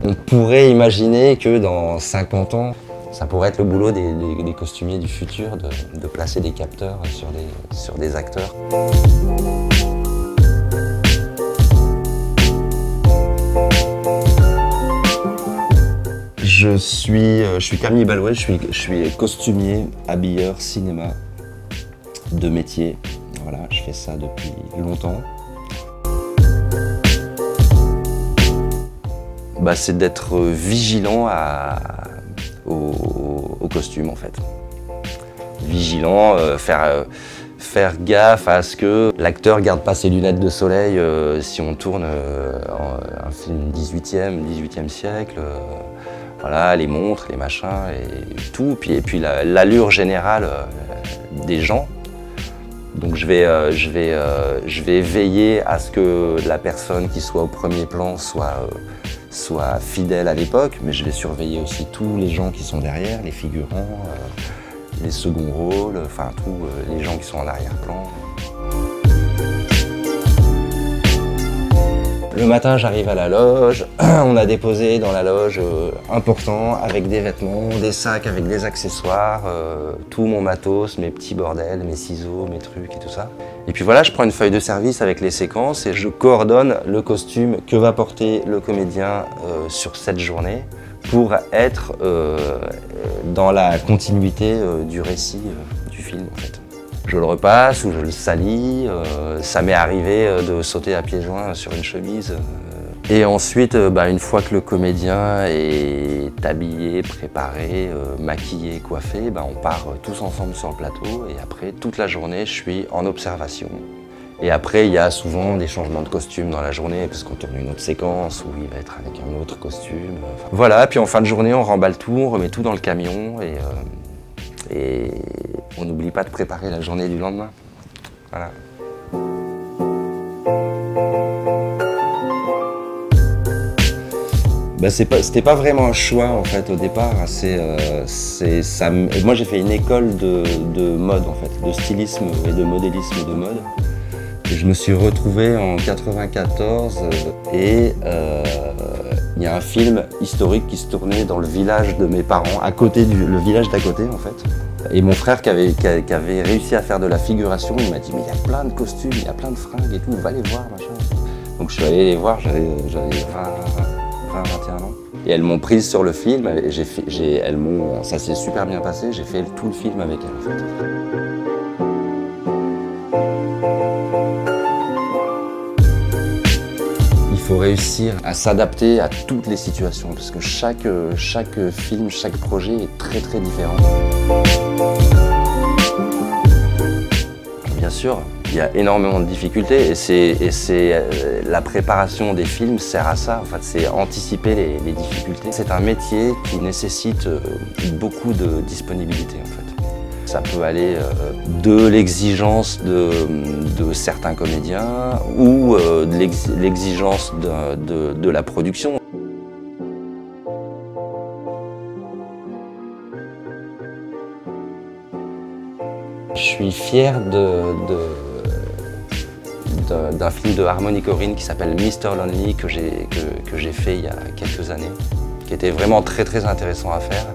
On pourrait imaginer que dans 50 ans, ça pourrait être le boulot des costumiers du futur de placer des capteurs sur des acteurs. Je suis Camille Balouet, je suis costumier, habilleur, cinéma de métier. Voilà, je fais ça depuis longtemps. C'est d'être vigilant au costume en fait. Vigilant, faire gaffe à ce que l'acteur garde pas ses lunettes de soleil si on tourne un film 18e siècle. Voilà, les montres, les machins et tout. Et puis l'allure générale des gens. Donc je vais veiller à ce que la personne qui soit au premier plan soit fidèle à l'époque, mais je vais surveiller aussi tous les gens qui sont derrière, les figurants, les seconds rôles, enfin tous les gens qui sont en arrière-plan. Le matin, j'arrive à la loge, on a déposé dans la loge important avec des vêtements, des sacs avec des accessoires, tout mon matos, mes petits bordels, mes ciseaux, mes trucs et tout ça. Et puis voilà, je prends une feuille de service avec les séquences et je coordonne le costume que va porter le comédien sur cette journée pour être dans la continuité du récit du film en fait. Je le repasse ou je le salis, ça m'est arrivé de sauter à pieds joints sur une chemise. Et ensuite, une fois que le comédien est habillé, préparé, maquillé, coiffé, on part tous ensemble sur le plateau et après, toute la journée, je suis en observation. Et après, il y a souvent des changements de costume dans la journée parce qu'on tourne une autre séquence où il va être avec un autre costume. Voilà, puis en fin de journée, on remballe tout, on remet tout dans le camion et on n'oublie pas de préparer la journée du lendemain. Voilà. C'était pas vraiment un choix en fait au départ. Moi j'ai fait une école de mode en fait, de stylisme et de modélisme de mode. Et je me suis retrouvé en 94 et il y a un film historique qui se tournait dans le village de mes parents, le village d'à côté en fait. Et mon frère qui avait réussi à faire de la figuration, il m'a dit mais il y a plein de costumes, il y a plein de fringues et tout, va les voir machin. Donc je suis allé les voir, j'avais 21 ans. Et elles m'ont prise sur le film et ça s'est super bien passé, j'ai fait tout le film avec elles en fait. Il faut réussir à s'adapter à toutes les situations parce que chaque film, chaque projet est très très différent. Bien sûr, il y a énormément de difficultés et la préparation des films sert à ça. En fait, c'est anticiper les difficultés. C'est un métier qui nécessite beaucoup de disponibilité en fait. Ça peut aller de l'exigence de certains comédiens ou de l'exigence de la production. Je suis fier d'un film de Harmony Korine qui s'appelle Mr. Lonely que j'ai fait il y a quelques années, qui était vraiment très très intéressant à faire.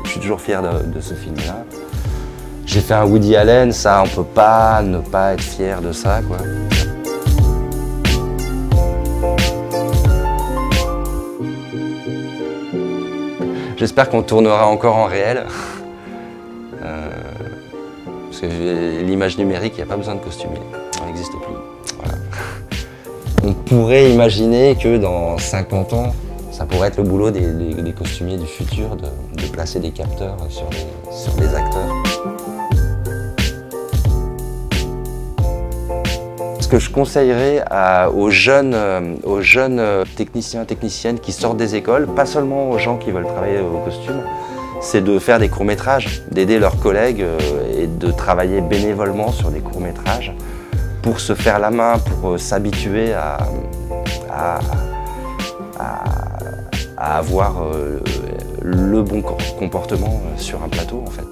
Je suis toujours fier de ce film-là. J'ai fait un Woody Allen, ça on peut pas ne pas être fier de ça, quoi. J'espère qu'on tournera encore en réel. Parce que l'image numérique, il n'y a pas besoin de costumier, ça n'existe plus. Voilà. On pourrait imaginer que dans 50 ans, ça pourrait être le boulot des costumiers du futur de placer des capteurs sur des acteurs. Ce que je conseillerais aux jeunes techniciens et techniciennes qui sortent des écoles, pas seulement aux gens qui veulent travailler au costume, c'est de faire des courts-métrages, d'aider leurs collègues et de travailler bénévolement sur des courts-métrages pour se faire la main, pour s'habituer à avoir le bon comportement sur un plateau en fait.